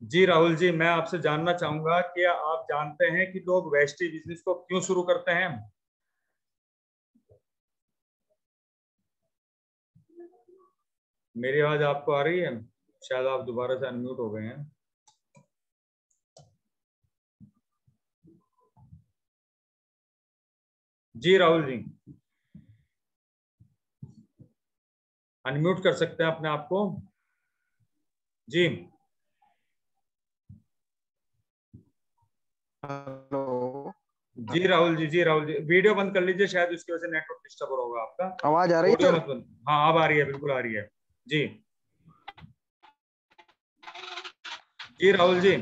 जी राहुल जी, मैं आपसे जानना चाहूंगा कि आप जानते हैं कि लोग वेस्टी बिजनेस को क्यों शुरू करते हैं। मेरी आवाज आपको आ रही है? शायद आप दोबारा से अनम्यूट हो गए हैं। जी राहुल जी, अनम्यूट कर सकते हैं अपने आप को। जी। हेलो। जी राहुल जी, वीडियो बंद कर लीजिए, शायद उसकी वजह से नेटवर्क डिस्टर्ब होगा आपका। आवाज आ रही है ऑडियो सर? मत बंद। हाँ, अब आ रही है, बिल्कुल आ रही है। जी। जी राहुल जी।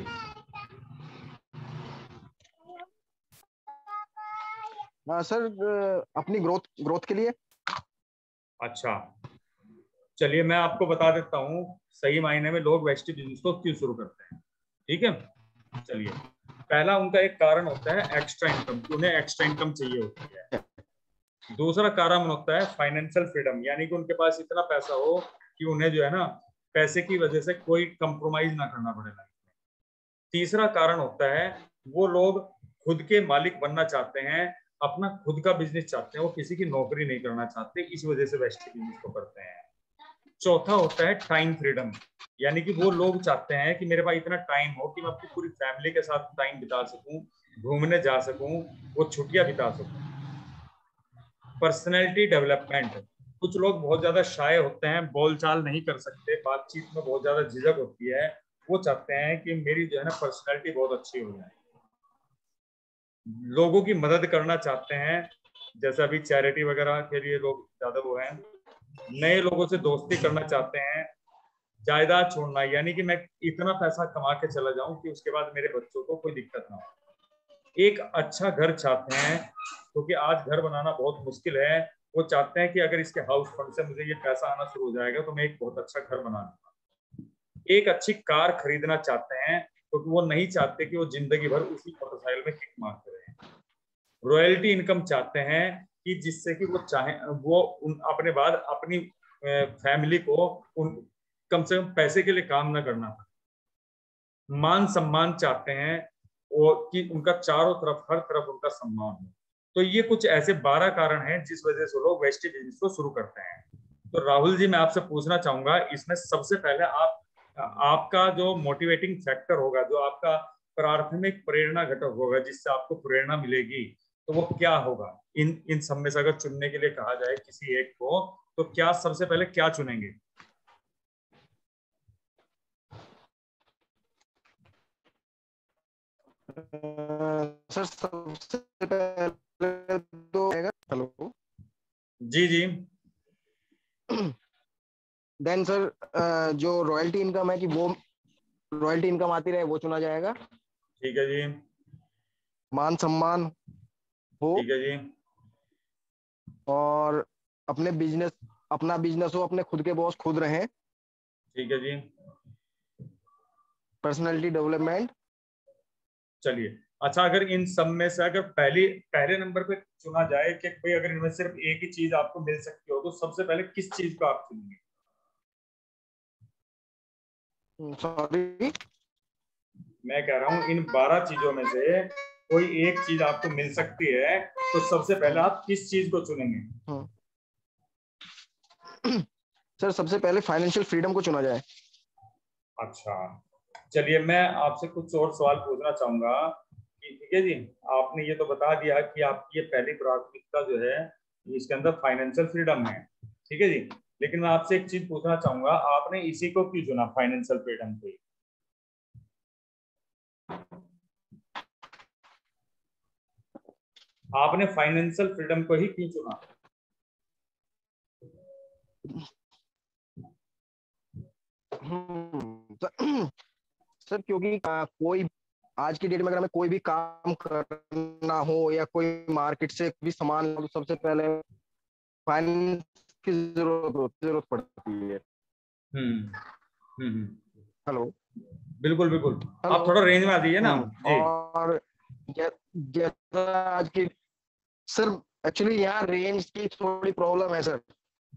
हाँ सर, अपनी ग्रोथ ग्रोथ के लिए। अच्छा, चलिए मैं आपको बता देता हूँ सही मायने में लोग वेस्टी बिजनेस को क्यों शुरू करते हैं। ठीक है, चलिए। पहला उनका एक कारण होता है एक्स्ट्रा इनकम, कि उन्हें एक्स्ट्रा इनकम चाहिए होती है। दूसरा कारण होता है फाइनेंशियल फ्रीडम, यानी कि उनके पास इतना पैसा हो कि उन्हें जो है ना, पैसे की वजह से कोई कंप्रोमाइज ना करना पड़े लाइफ में। तीसरा कारण होता है वो लोग खुद के मालिक बनना चाहते हैं, अपना खुद का बिजनेस चाहते हैं, वो किसी की नौकरी नहीं करना चाहते, इस वजह से वेस्टी बिजनेस को करते हैं। चौथा होता है टाइम फ्रीडम, यानी कि वो लोग चाहते हैं कि मेरे पास इतना टाइम हो कि मैं अपनी पूरी फैमिली के साथ टाइम बिता सकूं, घूमने जा सकूं, वो छुट्टियां बिता सकूं। पर्सनैलिटी डेवलपमेंट, कुछ लोग बहुत ज्यादा शाय होते हैं, बोलचाल नहीं कर सकते, बातचीत में बहुत ज्यादा झिझक होती है। वो चाहते हैं कि मेरी जो है ना पर्सनैलिटी बहुत अच्छी हो जाए। लोगों की मदद करना चाहते हैं, जैसे अभी चैरिटी वगैरह के लिए लोग ज्यादा वो हैं। नए लोगों से दोस्ती करना चाहते हैं। जायदाद छोड़ना, यानी कि मैं इतना पैसा कमा के चला जाऊं कि उसके बाद मेरे बच्चों को कोई दिक्कत ना हो। एक अच्छा घर चाहते हैं, क्योंकि आज घर बनाना बहुत मुश्किल है। वो चाहते हैं कि अगर इसके हाउस फंड से मुझे ये पैसा आना शुरू हो जाएगा तो मैं एक बहुत अच्छा घर बना लूंगा। एक अच्छी कार खरीदना चाहते हैं, क्योंकि वो नहीं चाहते कि वो जिंदगी भर उसी मोटरसाइकिल में किक मारते रहे। रॉयल्टी इनकम चाहते हैं, कि जिससे कि वो चाहे वो अपने बाद अपनी फैमिली को उन कम से कम पैसे के लिए काम ना करना पड़े। मान सम्मान चाहते हैं, वो कि उनका चारों तरफ हर तरफ उनका सम्मान हो। तो ये कुछ ऐसे 12 कारण हैं जिस वजह से लोग वेस्टी बिजनेस को शुरू करते हैं। तो राहुल जी, मैं आपसे पूछना चाहूंगा, इसमें सबसे पहले आप आपका जो मोटिवेटिंग फैक्टर होगा, जो आपका प्राथमिक प्रेरणा घटक होगा जिससे आपको प्रेरणा मिलेगी, तो वो क्या होगा? इन इन सब में से अगर चुनने के लिए कहा जाए किसी एक को, तो क्या सबसे पहले क्या चुनेंगे? सर सबसे पहले तो हेलो। जी जी। देन सर, जो रॉयल्टी इनकम है कि वो रॉयल्टी इनकम आती रहे वो चुना जाएगा। ठीक है जी। मान सम्मान हो, ठीक है जी। और अपने बिजनेस अपना बिजनेस हो, अपने खुद के बॉस खुद रहें। ठीक है जी। Personality development. चलिए, अच्छा, अगर इन सब में से अगर पहले नंबर पे चुना जाए कि भाई अगर इनमें सिर्फ एक ही चीज आपको मिल सकती हो, तो सबसे पहले किस चीज को आप चुनेंगे? सॉरी। मैं कह रहा हूं इन 12 चीजों में से कोई एक चीज आपको मिल सकती है, तो सबसे पहले आप किस चीज को चुनेंगे? सर सबसे पहले फाइनेंशियल फ्रीडम को चुना जाए। अच्छा, चलिए मैं आपसे कुछ और सवाल पूछना चाहूंगा कि ठीक है जी, आपने ये तो बता दिया कि आपकी ये पहली प्राथमिकता जो है, इसके अंदर फाइनेंशियल फ्रीडम है। ठीक है जी, लेकिन मैं आपसे एक चीज पूछना चाहूंगा, आपने इसी को क्यों चुना, फाइनेंशियल फ्रीडम को ही? आपने फाइनेंशियल फ्रीडम को ही क्यों चुना? सर क्योंकि कोई आज की डेट में अगर हमें कोई भी काम करना हो या कोई मार्केट से भी सामान लो, तो सबसे पहले फाइनेंस की जरूरत पड़ती है। हम्म हम्म। हेलो। बिल्कुल बिल्कुल। हेलो। आप थोड़ा रेंज में आ जाइए ना। जी। और जैसा आज की सर, एक्चुअली यहाँ रेंज की थोड़ी प्रॉब्लम है सर।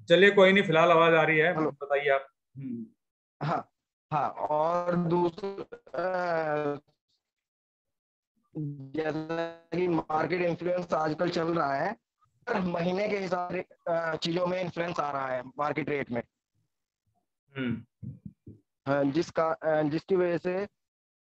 चलिए कोई नहीं, फिलहाल आवाज आ रही है, हेलो। बताइए आप। हाँ। हाँ, और दूसरा जैसा कि मार्केट इन्फ्लुएंस आजकल चल रहा है, हर महीने के हिसाब से चीजों में इन्फ्लुएंस आ रहा है मार्केट रेट में। हम्म। जिसकी वजह से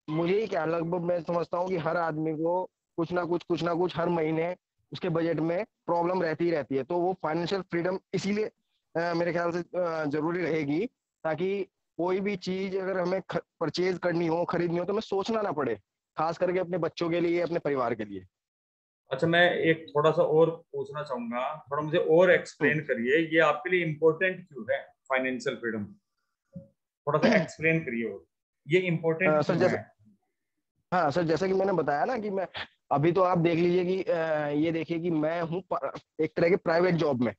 मुझे ही क्या, लगभग मैं समझता हूँ कि हर आदमी को कुछ ना कुछ हर महीने उसके बजट में प्रॉब्लम रहती ही रहती है। तो वो फाइनेंशियल फ्रीडम इसीलिए मेरे ख्याल से जरूरी रहेगी, ताकि कोई भी चीज अगर हमें परचेज करनी हो, खरीदनी हो, तो हमें सोचना ना पड़े, खास करके अपने बच्चों के लिए, अपने परिवार के लिए। अच्छा, मैं एक थोड़ा सा और पूछना चाहूंगा, थोड़ा मुझे और हम्म। एक्सप्लेन करिए, ये आपके लिए इम्पोर्टेंट क्यों है फाइनेंशियल फ्रीडम? थोड़ा सा एक्सप्लेन करिए, और ये इम्पोर्टेंट सर क्यों है? जैसे, हाँ सर, जैसा कि मैंने बताया ना कि मैं अभी तो आप देख लीजिए कि ये देखिए कि मैं हूँ एक तरह के प्राइवेट जॉब में।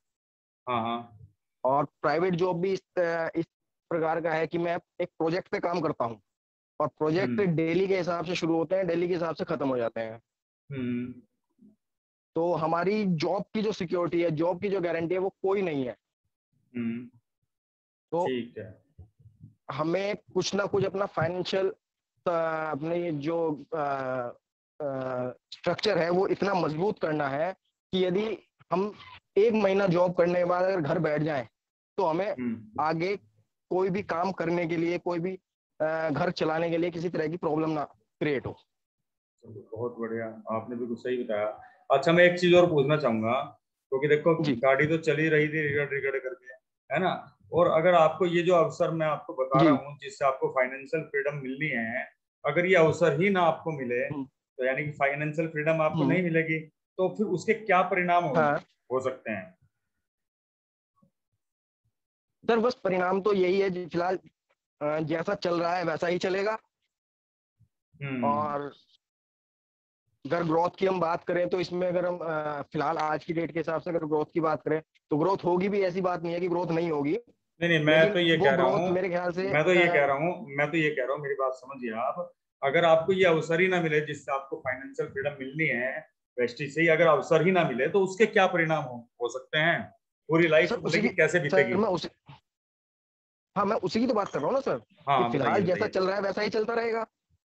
हाँ हाँ। और प्राइवेट जॉब भी इस प्रकार का है कि मैं एक प्रोजेक्ट पे काम करता हूँ, और प्रोजेक्ट हम्म डेली के हिसाब से शुरू होते हैं, डेली के हिसाब से खत्म हो जाते हैं। हम्म। तो हमारी जॉब की जो सिक्योरिटी है, जॉब की जो गारंटी है, वो कोई नहीं है। हम्म। तो ठीक है। हमें कुछ ना कुछ अपना फाइनेंशियल, अपने ये जो स्ट्रक्चर है वो इतना मजबूत करना है कि यदि हम एक महीना जॉब करने के बाद अगर घर बैठ जाएं, तो हमें हम्म। आगे कोई भी काम करने के लिए, कोई भी घर चलाने के लिए किसी तरह की प्रॉब्लम ना क्रिएट हो। चलो, बहुत बढ़िया, आपने बिल्कुल सही बताया। अच्छा, मैं एक चीज और पूछना चाहूंगा, क्योंकि देखो जी। गाड़ी तो चल ही रही थी रिगड़ रिगड़ करके, है ना? और अगर आपको ये जो अवसर मैं आपको बता रहा जी। हूँ जिससे आपको फाइनेंशियल फ्रीडम मिलनी है, अगर ये अवसर ही ना आपको मिले, हम्म। तो यानी कि फाइनेंशियल फ्रीडम आपको हम्म। नहीं मिलेगी, तो फिर उसके क्या परिणाम हाँ हो सकते हैं? सर, बस परिणाम तो यही है जी, फिलहाल जैसा चल रहा है वैसा ही चलेगा। हम्म और अगर ग्रोथ की हम बात करें, तो इसमें अगर हम फिलहाल आज की डेट के हिसाब से अगर ग्रोथ की बात करें, तो ग्रोथ होगी भी, ऐसी बात नहीं है कि ग्रोथ नहीं होगी। नहीं नहीं, मैं लेकिन तो ये वो कह रहा ग्रोथ हूँ, मेरे ख्याल से मेरी बात समझिए आप। अगर आपको ये अवसर ही ना मिले जिससे आपको फाइनेंशियल फ्रीडम मिलनी है, वेस्टिज से ही अगर अवसर ही ना मिले, तो उसके क्या परिणाम हो सकते हैं? पूरी लाइफ सर जिंदगी कैसे सर बीतेगी? मैं उसी हाँ, मैं उसी की तो बात कर रहा हूँ ना सर, कि हाँ, बताइए फिलहाल जैसा बताइए। चल रहा है वैसा ही चलता रहेगा।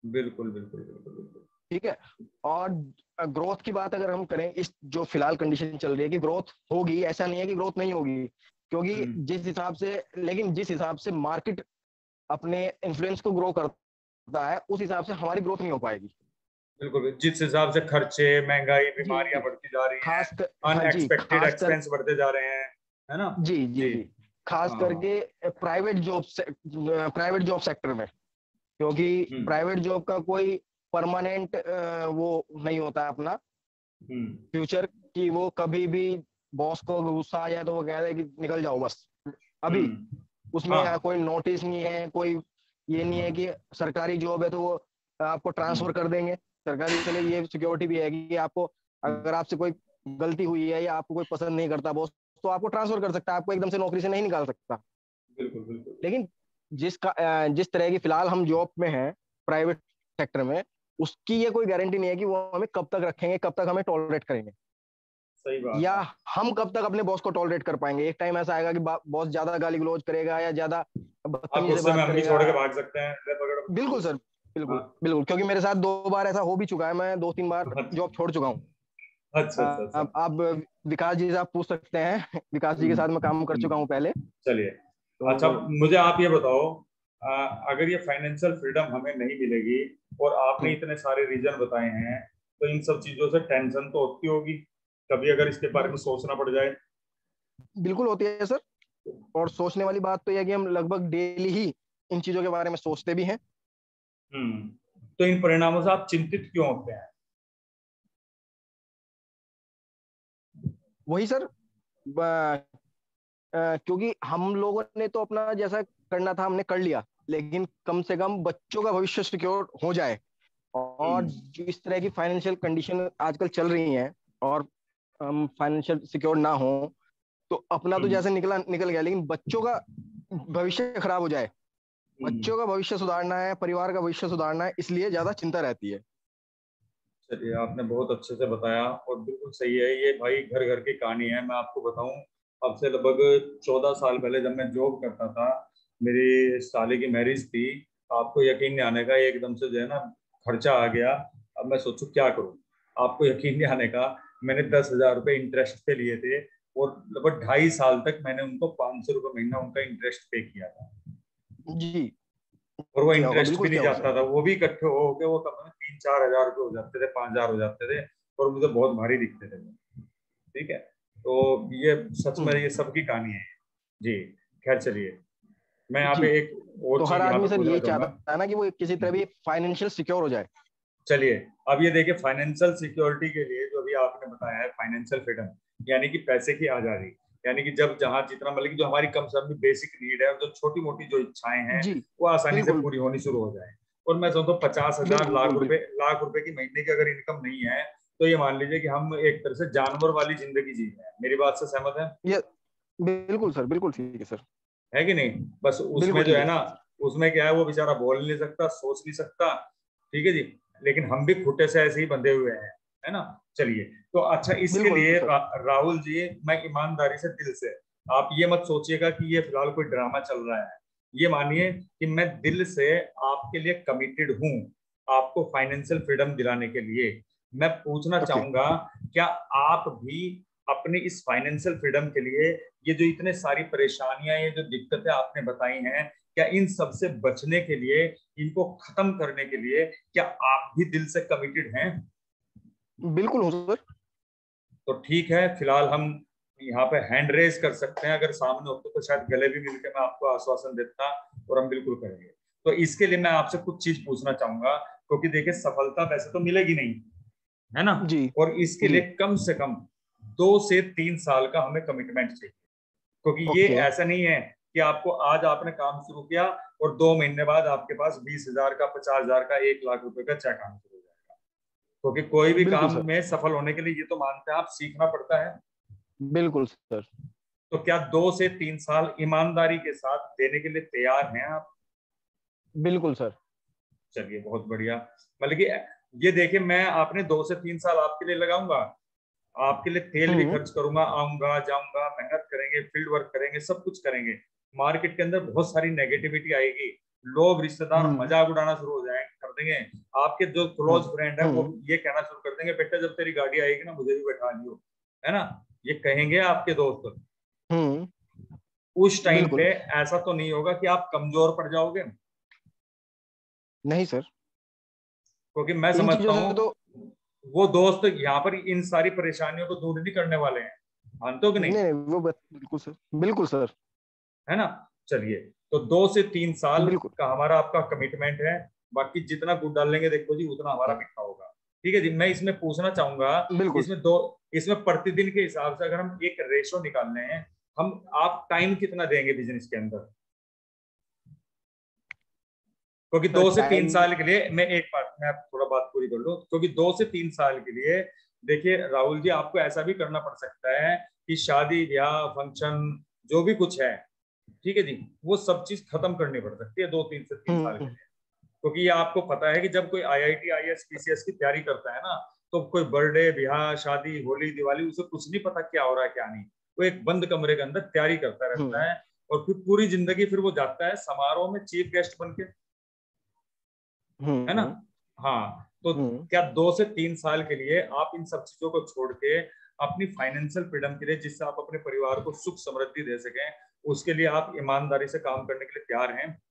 बिल्कुल बिल्कुल बिल्कुल बिल्कुल। ठीक है। और ग्रोथ की बात अगर हम करें, इस जो फिलहाल कंडीशन चल रही है कि ग्रोथ होगी, ऐसा नहीं है कि ग्रोथ नहीं होगी। क्योंकि हम्म जिस हिसाब से मार्केट अपने इन्फ्लुएंस को ग्रो करता है, उस हिसाब से हमारी ग्रोथ नहीं हो पाएगी। बिल्कुल, जिस हिसाब से खर्चे, महंगाई, बीमारियां जी। बढ़ती जा रही हैं, हाँ जी, अनएक्सपेक्टेड एक्सपेंस बढ़ते जा रहे हैं, है ना? जी जी जी। जी, खास हाँ। करके प्राइवेट जॉब सेक्टर में। क्योंकि हम्म प्राइवेट जॉब का कोई परमानेंट वो नहीं होता है अपना हम्म। फ्यूचर, कि वो कभी भी बॉस को गुस्सा आ जाए तो वो कह दे कि निकल जाओ बस अभी। उसमें हाँ। कोई नोटिस नहीं है, कोई ये नहीं है कि सरकारी जॉब है तो वो आपको ट्रांसफर हम्म कर देंगे। सरकारी, चले ये सिक्योरिटी भी है कि आपको, हम्म। अगर आपसे कोई गलती हुई है या आपको कोई पसंद नहीं करता बॉस, तो आपको ट्रांसफर कर सकता है, आपको एकदम से नौकरी से नहीं निकाल सकता। बिल्कुल बिल्कुल। लेकिन जिस तरह की फिलहाल हम जॉब में हैं, प्राइवेट सेक्टर में, उसकी ये कोई गारंटी नहीं है कि वो हमें कब तक रखेंगे, कब तक हमें टॉलरेट करेंगे, सही बात या है। हम कब तक अपने बॉस को टॉलरेट कर पाएंगे। एक टाइम ऐसा आएगा कि बॉस ज्यादा गाली गलौज करेगा या ज्यादा आप बदतमीजी से गुस्से में बात हम भी करेगा। छोड़ के भाग सकते हैं, ले पकड़। बिल्कुल सर, बिल्कुल हाँ। बिल्कुल, क्योंकि मेरे साथ 2 बार ऐसा हो भी चुका है, मैं 2-3 बार अच्छा जॉब छोड़ चुका हूँ। अच्छा अच्छा अच्छा। अब आप विकास जी से आप पूछ सकते हैं, विकास जी के साथ मैं काम कर चुका हम्म। हूँ पहले। चलिए। अच्छा, तो मुझे आप ये बताओ, अगर ये फाइनेंशियल फ्रीडम हमें नहीं मिलेगी, और आपने हम्म, इतने सारे रीजन बताए हैं, तो इन सब चीजों से टेंशन तो होती होगी कभी, अगर इसके बारे में सोचना पड़ जाए? बिल्कुल होती है सर। और सोचने वाली बात तो यह है कि हम लगभग डेली ही इन चीजों के बारे में सोचते भी हैं। तो इन परिणामों से आप चिंतित क्यों होते हैं? वही सर, क्योंकि हम लोगों ने तो अपना जैसा करना था हमने कर लिया, लेकिन कम से कम बच्चों का भविष्य सिक्योर हो जाए। और हम्म जिस तरह की फाइनेंशियल कंडीशन आजकल चल रही हैं, और हम फाइनेंशियल सिक्योर ना हो, तो अपना तो हम्म जैसे निकला निकल गया, लेकिन बच्चों का भविष्य खराब हो जाए। हम्म। बच्चों का भविष्य सुधारना है, परिवार का भविष्य सुधारना है, इसलिए ज्यादा चिंता रहती है। चलिए, आपने बहुत अच्छे से बताया, और बिल्कुल सही है, ये भाई घर घर की कहानी है। मैं आपको बताऊं, अब से लगभग 14 साल पहले जब मैं जॉब करता था, मेरी साले की मैरिज थी, आपको यकीन नहीं आने का, एकदम से जो है ना खर्चा आ गया। अब मैं सोचूं क्या करूं। आपको यकीन नहीं आने का, मैंने 10,000 रुपये इंटरेस्ट पे लिए थे, और लगभग 2.5 साल तक मैंने उनको 500 रुपये महीना उनका इंटरेस्ट पे किया था। जी। और वो किया होगा, इंटरेस्ट भी बिल्कुल नहीं किया होगा जाता सर। था, वो भी इकट्ठे हो के वो कम से कम 3-4 हजार रुपये हो जाते थे, 5,000 हो जाते थे, और मुझे बहुत भारी दिखते थे वो। ठीक है। तो ये सच में ये सबकी कहानी है। जी। खैर चलिए, मैं यहाँ जी। पे एक और तो हर चीज यहाँ आदमी पे सर पूछना यही चाहूंगा। चाहता है ना कि वो किसी तरह भी फाइनेंशियल सिक्योर हो जाए। चलिए, अब ये देखिए, फाइनेंशियल सिक्योरिटी के लिए जो अभी आपने बताया है, फाइनेंशियल फ्रीडम, यानी कि पैसे की आजादी, यानी कि जब जहां जितना मतलब कि जो हमारी कम से कम बेसिक नीड है, और जो छोटी मोटी जो इच्छाएं हैं, जी। वो आसानी से बिल्कुल पूरी होनी शुरू हो जाए। और मैं समझता हूँ 50,000 बिल्कुल बिल्कुल। लाख रुपए की महीने की अगर इनकम नहीं है, तो ये मान लीजिए कि हम एक तरह से जानवर वाली जिंदगी जी रहे हैं। मेरी बात से सहमत है? ये बिल्कुल सर, बिल्कुल ठीक है सर। है कि नहीं? बस बिल्कुल उसमें जो ठीक है है ना, सर। उसमें क्या है, वो बेचारा बोल नहीं सकता, सोच नहीं सकता। ठीक है जी। लेकिन हम भी खुटे से ऐसे ही बंधे हुए हैं, है ना? चलिए, तो अच्छा, इसके बिल्कुल लिए सर। राहुल जी, मैं ईमानदारी से दिल से, आप ये मत सोचिएगा कि ये फिलहाल कोई ड्रामा चल रहा है। ये मानिए कि मैं दिल से आपके लिए कमिटेड हूँ, आपको फाइनेंशियल फ्रीडम दिलाने के लिए। मैं पूछना ओके। चाहूंगा, क्या आप भी अपनी इस फाइनेंशियल फ्रीडम के लिए, ये जो इतने सारी परेशानियां, ये जो दिक्कतें आपने बताई हैं, क्या इन सब से बचने के लिए, इनको खत्म करने के लिए, क्या आप भी दिल से कमिटेड हैं? बिल्कुल हूँ सर। तो ठीक है, फिलहाल हम यहाँ पे हैंड रेज कर सकते हैं, अगर सामने होते तो शायद गले भी मिलकर मैं आपको आश्वासन देता, और हम बिल्कुल करेंगे। तो इसके लिए मैं आपसे कुछ चीज पूछना चाहूंगा, क्योंकि देखिए, सफलता वैसे तो मिलेगी नहीं, है ना? जी। और इसके लिए जी। कम से कम 2 से 3 साल का हमें कमिटमेंट चाहिए। क्योंकि ये ओके। ऐसा नहीं है कि आपको आज आपने काम शुरू किया और 2 महीने बाद आपके पास 20,000 का, 50,000 का, 1 लाख रुपए का चेक आना शुरू हो जाएगा। क्योंकि कोई भी बिल्कुल काम सर। में सफल होने के लिए, ये तो मानते हैं आप, सीखना पड़ता है। बिल्कुल सर। तो क्या 2 से 3 साल ईमानदारी के साथ देने के लिए तैयार हैं आप? बिल्कुल सर। चलिए, बहुत बढ़िया। मतलब कि ये देखिए, मैं आपने 2 से 3 साल आपके लिए लगाऊंगा, आपके लिए तेल भी हम्म। खर्च करूंगा, आऊंगा जाऊंगा, मेहनत करेंगे, फील्ड वर्क करेंगे, सब कुछ करेंगे। मार्केट के अंदर बहुत सारी नेगेटिविटी आएगी, लोग, रिश्तेदार हम्म। मजाक उड़ाना शुरू हो जाए कर देंगे। आपके जो क्लोज हम्म। फ्रेंड है, वो हम्म। ये कहना शुरू कर देंगे, बेटा जब तेरी गाड़ी आएगी ना, मुझे भी बैठा लियो, है ना? ये कहेंगे आपके दोस्त। हम्म। उस टाइम बिल्कुल। पे ऐसा तो नहीं होगा कि आप कमजोर पड़ जाओगे? नहीं सर। क्योंकि मैं इन समझता चीजों से हूँ तो वो दोस्त यहाँ पर इन सारी परेशानियों को दूर नहीं करने वाले हैं। मानते हो कि नहीं? नहीं नहीं, वो बिल्कुल सर, बिल्कुल सर। है ना? चलिए, तो 2 से 3 साल बिल्कुल। का हमारा आपका कमिटमेंट है। बाकी जितना गुड़ डाल लेंगे देखो जी, उतना हमारा मीठा होगा। ठीक है जी। मैं इसमें पूछना चाहूंगा, बिल्कुल। इसमें प्रतिदिन के हिसाब से अगर हम एक रेशो निकाल रहे हैं, हम आप टाइम कितना देंगे बिजनेस के अंदर? क्योंकि सर 2 से 3 साल टाइम। के लिए, मैं थोड़ा बात पूरी कर लूं, क्योंकि 2 से 3 साल के लिए, देखिए राहुल जी, आपको ऐसा भी करना पड़ सकता है कि शादी ब्याह फंक्शन जो भी कुछ है, ठीक है जी, वो सब चीज खत्म करनी पड़ सकती है 2 3 से 3 साल के हम्म। लिए। क्योंकि ये आपको पता है कि जब कोई आईआईटी आईएएस पीसीएस की तैयारी करता है ना, तो कोई बर्थडे, ब्याह, शादी, होली, दिवाली, उसे कुछ नहीं पता क्या हो रहा है क्या नहीं। वो एक बंद कमरे के अंदर तैयारी करता रहता हम्म। है, और फिर पूरी जिंदगी फिर वो जाता है समारोह में चीफ गेस्ट बन के, है ना? हम्म। हाँ, तो हम्म। क्या 2 से 3 साल के लिए आप इन सब चीजों को छोड़ के अपनी फाइनेंशियल फ्रीडम के लिए, जिससे आप अपने परिवार को सुख समृद्धि दे सकें, उसके लिए आप ईमानदारी से काम करने के लिए तैयार हैं?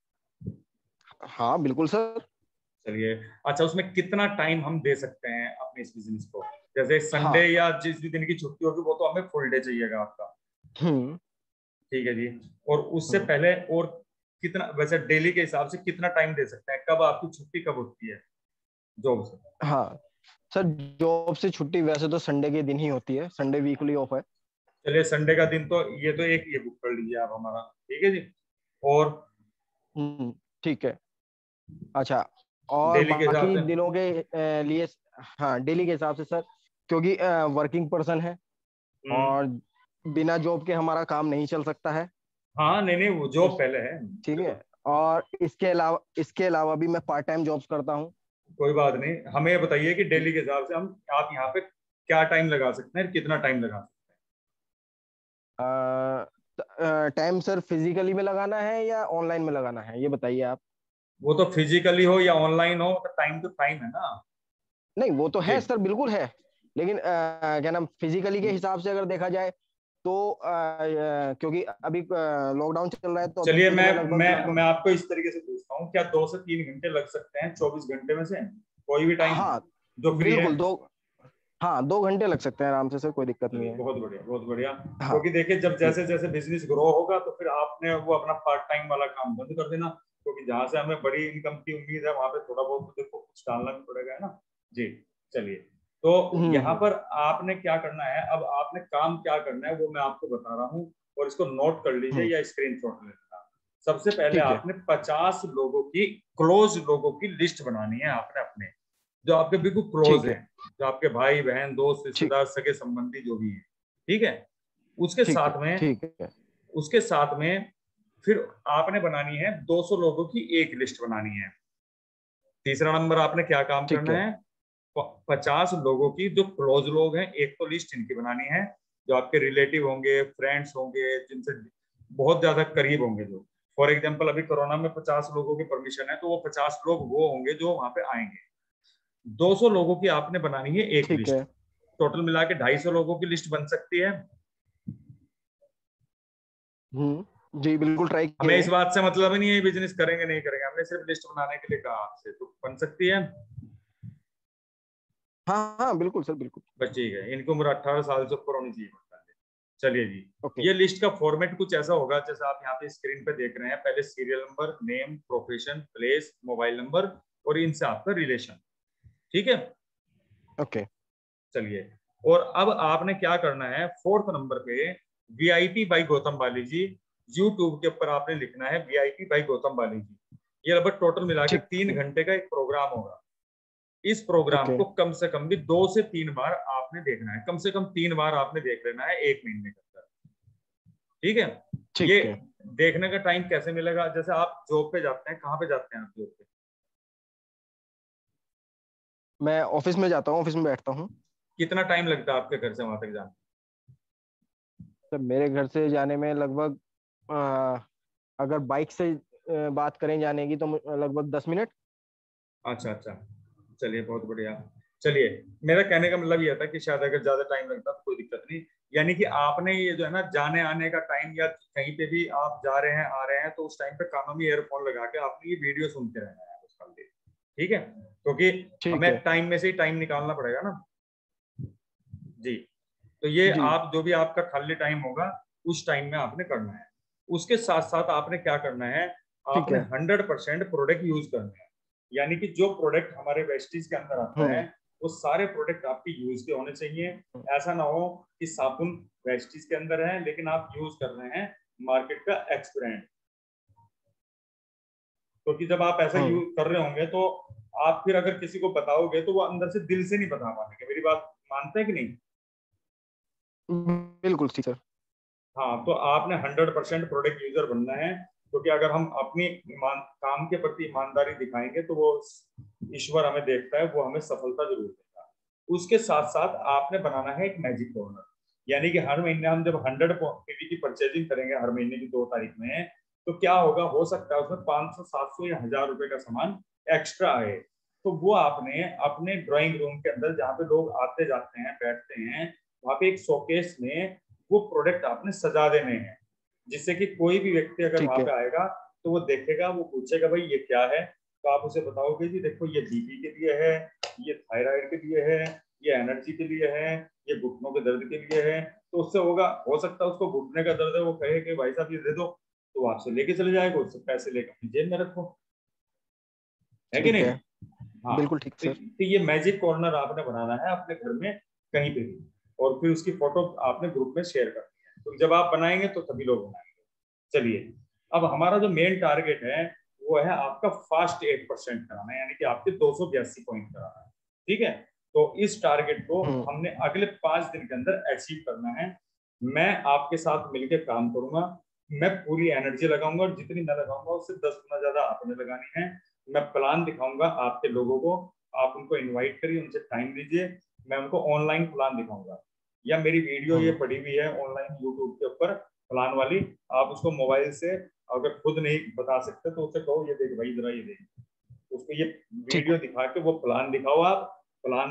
हाँ बिल्कुल सर। चलिए, अच्छा, उसमें कितना टाइम हम दे सकते हैं अपने इस बिजनेस को? जैसे संडे हाँ। या जिस भी दिन की छुट्टी होगी, वो तो हमें फुल डे चाहिएगा आपका। हम्म। ठीक है जी। और उससे हम्म। पहले और कितना, वैसे डेली के हिसाब से कितना टाइम दे सकते हैं? कब आपकी छुट्टी कब होती है जॉब से? हाँ सर, जॉब से छुट्टी वैसे तो संडे के दिन ही होती है, संडे वीकली ऑफ है। चलिए, संडे का दिन तो ये तो एक ये बुक कर लीजिए आप हमारा। ठीक है जी। और ठीक है। अच्छा। और डेली के हिसाब बाकी से? दिनों के लिए, हाँ डेली के हिसाब से सर, क्योंकि वर्किंग पर्सन है हम्म। और बिना जॉब के हमारा काम नहीं चल सकता है। हाँ, नहीं नहीं, वो जॉब इस पहले है। ठीक देखो, है। और इसके अलावा भी मैं पार्ट टाइम जॉब्स करता हूँ। कोई बात नहीं, हमें ये बताइए कि डेली के हिसाब से हम, आप यहाँ पे क्या टाइम लगा सकते हैं, कितना टाइम लगा सकते टाइम सर फिजिकली में लगाना है या ऑनलाइन में लगाना है, ये बताइए आप। वो तो फिजिकली हो या ऑनलाइन हो, टाइम तो टाइम है ना। नहीं वो तो जी। है सर, बिल्कुल है। लेकिन क्या नाम, फिजिकली के हिसाब से अगर देखा जाए तो क्योंकि अभी लॉकडाउन चल रहा है, तो अभी चलिए तो मैं मैं लगभग मैं लगभग। आपको इस तरीके से पूछता हूँ, क्या 2 से 3 घंटे लग सकते हैं 24 घंटे में से, कोई भी टाइम हाँ जो फ्री है? बिल्कुल, दो, हाँ 2 घंटे लग सकते हैं आराम से सर, कोई दिक्कत नहीं चलिए है। बहुत बढ़िया बहुत बढ़िया। हाँ क्योंकि देखिए जब जी। जैसे जैसे बिजनेस ग्रो होगा तो फिर आपने वो अपना पार्ट टाइम वाला काम बंद कर देना, क्योंकि जहां से हमें बड़ी इनकम की उम्मीद है वहां पे थोड़ा बहुत तो देखो कुछ डालना भी पड़ेगा, है ना। जी। चलिए, तो यहाँ हम्म। पर आपने क्या करना है, अब आपने काम क्या करना है वो मैं आपको बता रहा हूँ, और इसको नोट कर लीजिए हम्म। या स्क्रीन शॉट ले लेना। सबसे पहले ठीक है। आपने 50 लोगों की, क्लोज लोगों की लिस्ट बनानी है आपने अपने, जो आपके बिल्कुल क्लोज ठीक है। हैं, जो आपके भाई बहन दोस्त ठीक। रिश्तेदार सगे संबंधी जो भी है। ठीक है। उसके ठीक है। साथ में, ठीक है। उसके साथ में फिर आपने बनानी है 200 लोगों की एक लिस्ट बनानी है। तीसरा नंबर आपने क्या काम ठीक करना है। है, 50 लोगों की जो क्लोज लोग हैं, एक तो लिस्ट इनकी बनानी है, जो आपके रिलेटिव होंगे, फ्रेंड्स होंगे, जिनसे बहुत ज्यादा करीब होंगे, जो फॉर एग्जाम्पल अभी कोरोना में 50 लोगों की परमिशन है, तो वो 50 लोग वो होंगे जो वहां पे आएंगे। 200 लोगों की आपने बनानी है एक ठीक लिस्ट। है। टोटल मिला के 250 लोगों की लिस्ट बन सकती है। जी बिल्कुल ट्राई हमें इस करेंगे। बात से मतलब ही नहीं है बिजनेस करेंगे नहीं करेंगे, हमने सिर्फ लिस्ट बनाने के लिए कहा आपसे, तो बन सकती है। हाँ हाँ बिल्कुल सर, बिल्कुल। बस ठीक है, इनकी उम्र 18 साल से ऊपर होनी चाहिए पहले। चलिए जी। ओके। ये लिस्ट का फॉर्मेट कुछ ऐसा होगा जैसा आप यहाँ पे स्क्रीन पे देख रहे हैं, पहले serial number, name, profession, place, mobile number, और इनसे आपका रिलेशन। ठीक है। ओके। चलिए, और अब आपने क्या करना है, फोर्थ नंबर पे VIP by Gautam Bali ji, YouTube के ऊपर आपने लिखना है वीआईपी बाई गौतम बाली जी। ये लगभग टोटल मिला के ठीक 3 घंटे का एक प्रोग्राम होगा। इस प्रोग्राम ओके। को कम से कम भी 2 से 3 बार आपने देखना है, कम से कम 3 बार आपने देख लेना है एक महीने के अंदर। ठीक है। ये ठीक है। देखने का टाइम कैसे मिलेगा, जैसे आप जॉब पे जाते हैं, कहाँ पे जाते हैं आप जॉब पे? मैं ऑफिस में जाता हूँ, ऑफिस में बैठता हूँ। कितना टाइम लगता है आपके घर से वहां तक जाने? सर मेरे घर से जाने में लगभग अगर बाइक से बात करें जाने की, तो लगभग 10 मिनट। अच्छा अच्छा। चलिए बहुत बढ़िया। चलिए, मेरा कहने का मतलब ये था कि शायद अगर ज्यादा टाइम लगता तो कोई दिक्कत नहीं। यानी कि आपने ये जो है ना जाने आने का टाइम, या कहीं पे भी आप जा रहे हैं आ रहे हैं, तो उस टाइम पे कानों में ईयरफोन लगा के आपने ये वीडियो सुनते रहना है उसका लिए। ठीक है। क्योंकि ठीक हमें है। टाइम में से ही टाइम निकालना पड़ेगा ना। जी। तो ये जी। आप जो भी आपका खाली टाइम होगा उस टाइम में आपने करना है। उसके साथ साथ आपने क्या करना है, ठीक आपने है। 100% प्रोडक्ट यूज करना है। यानी कि जो प्रोडक्ट हमारे वेस्टीज के अंदर आता है हम्म। वो सारे प्रोडक्ट आपके यूज के होने चाहिए। ऐसा ना हो कि साबुन वेस्टीज के अंदर है लेकिन आप यूज कर रहे हैं मार्केट का एक्स ब्रांड। क्योंकि जब आप ऐसा हम्म। यूज कर रहे होंगे तो आप फिर अगर किसी को बताओगे तो वो अंदर से दिल से नहीं बता पाएंगे। मेरी बात मानते हैं कि नहीं? बिल्कुल ठीक सर। हाँ, तो आपने 100% प्रोडक्ट यूजर बनना है, क्योंकि अगर हम अपनी काम के प्रति ईमानदारी दिखाएंगे तो वो ईश्वर हमें देखता है, वो हमें सफलता जरूर देगा। उसके साथ साथ आपने बनाना है एक मैजिक कॉर्नर। यानी कि हर महीने हम जब 100 पीवी की परचेजिंग करेंगे हर महीने की 2 तारीख में, तो क्या होगा, हो सकता है उसमें 500 700 या 1000 रुपए का सामान एक्स्ट्रा आए। तो वो आपने अपने ड्राइंग रूम के अंदर जहाँ पे लोग आते जाते हैं बैठते हैं, वहां पे एक शोकेस में वो प्रोडक्ट आपने सजा देने हैं, जिससे कि कोई भी व्यक्ति अगर ठीक वहां है। पे आएगा तो वो देखेगा, वो पूछेगा भाई ये क्या है, तो आप उसे बताओगे जी देखो ये बीपी के लिए है, ये थायराइड के लिए है, ये एनर्जी के लिए है, ये घुटनों के दर्द के लिए है। तो उससे होगा, हो सकता है उसको घुटने का दर्द है, वो कहे कि भाई साहब ये दे दो, तो वो आपसे लेके चले जाएगा, उससे पैसे लेकर अपनी जेब में रखो। है कि ठीक नहीं? है। हाँ। बिल्कुल ठीक सर। तो ये मैजिक कॉर्नर आपने बनाना है अपने घर में कहीं पे भी, और फिर उसकी फोटो आपने ग्रुप में शेयर करनी है, तो जब आप बनाएंगे तो सभी लोग बनाएंगे। चलिए, अब हमारा जो मेन टारगेट है वो है आपका फास्ट 8% कराना है, यानी कि आपके 282 पॉइंट कराना है। ठीक है। तो इस टारगेट को हम्म। हमने अगले 5 दिन के अंदर अचीव करना है। मैं आपके साथ मिलकर काम करूंगा, मैं पूरी एनर्जी लगाऊंगा, और जितनी मैं लगाऊंगा उससे 10 गुना ज्यादा आपने लगानी है। मैं प्लान दिखाऊंगा आपके लोगों को, आप उनको इनवाइट करिए, उनसे टाइम लीजिए, मैं उनको ऑनलाइन प्लान दिखाऊंगा, या मेरी वीडियो ये हम्म। पड़ी हुई है ऑनलाइन यूट्यूब के ऊपर, प्लान वाली, आप उसको मोबाइल से अगर खुद नहीं बता सकते तो उससे कहो ये देख भाई जरा ये देख, उसको ये ठीक। वीडियो दिखा के वो प्लान दिखाओ आप। प्लान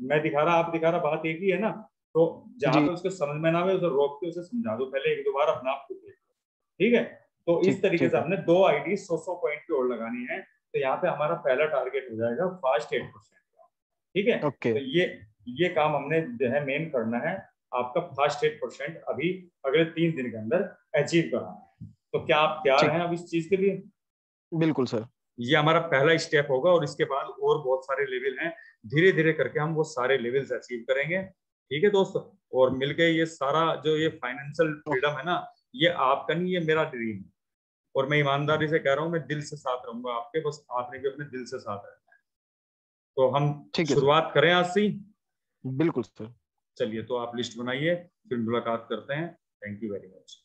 मैं दिखा रहा, आप दिखा रहा, बात एक ही है ना। तो जहाँ जी। पे उसको समझ में ना आए उसे रोक के उसे समझा दो पहले एक दो बार, अपना आप खुद देख लो, ठीक है। तो इस ठीक। तरीके से ठीक है। हमने 2 आईडी 100 पॉइंट की और लगानी है। तो यहाँ पे हमारा पहला टारगेट हो जाएगा फास्ट 8% का, ठीक है। ओके। तो ये काम हमने जो है मेन करना है, आपका फास्ट 8% अभी अगले 3 दिन के अंदर अचीव करना है। तो क्या आप तैयार ठीक। हैं अब इस चीज के लिए? बिल्कुल सर। ये हमारा पहला स्टेप होगा और इसके बाद और बहुत सारे लेवल हैं, धीरे धीरे करके हम वो सारे लेवल्स अचीव करेंगे, ठीक है दोस्तों। और मिलके ये सारा जो ये फाइनेंशियल फ्रीडम है ना, ये आपका नहीं, ये मेरा ड्रीम है। और मैं ईमानदारी से कह रहा हूँ, मैं दिल से साथ रहूंगा आपके, बस आपने भी अपने दिल से साथ रहना है। तो हम ठीक है सर। शुरुआत करें आज से ही। बिल्कुल सर। चलिए तो आप लिस्ट बनाइए, फिर मुलाकात करते हैं। Thank you very much.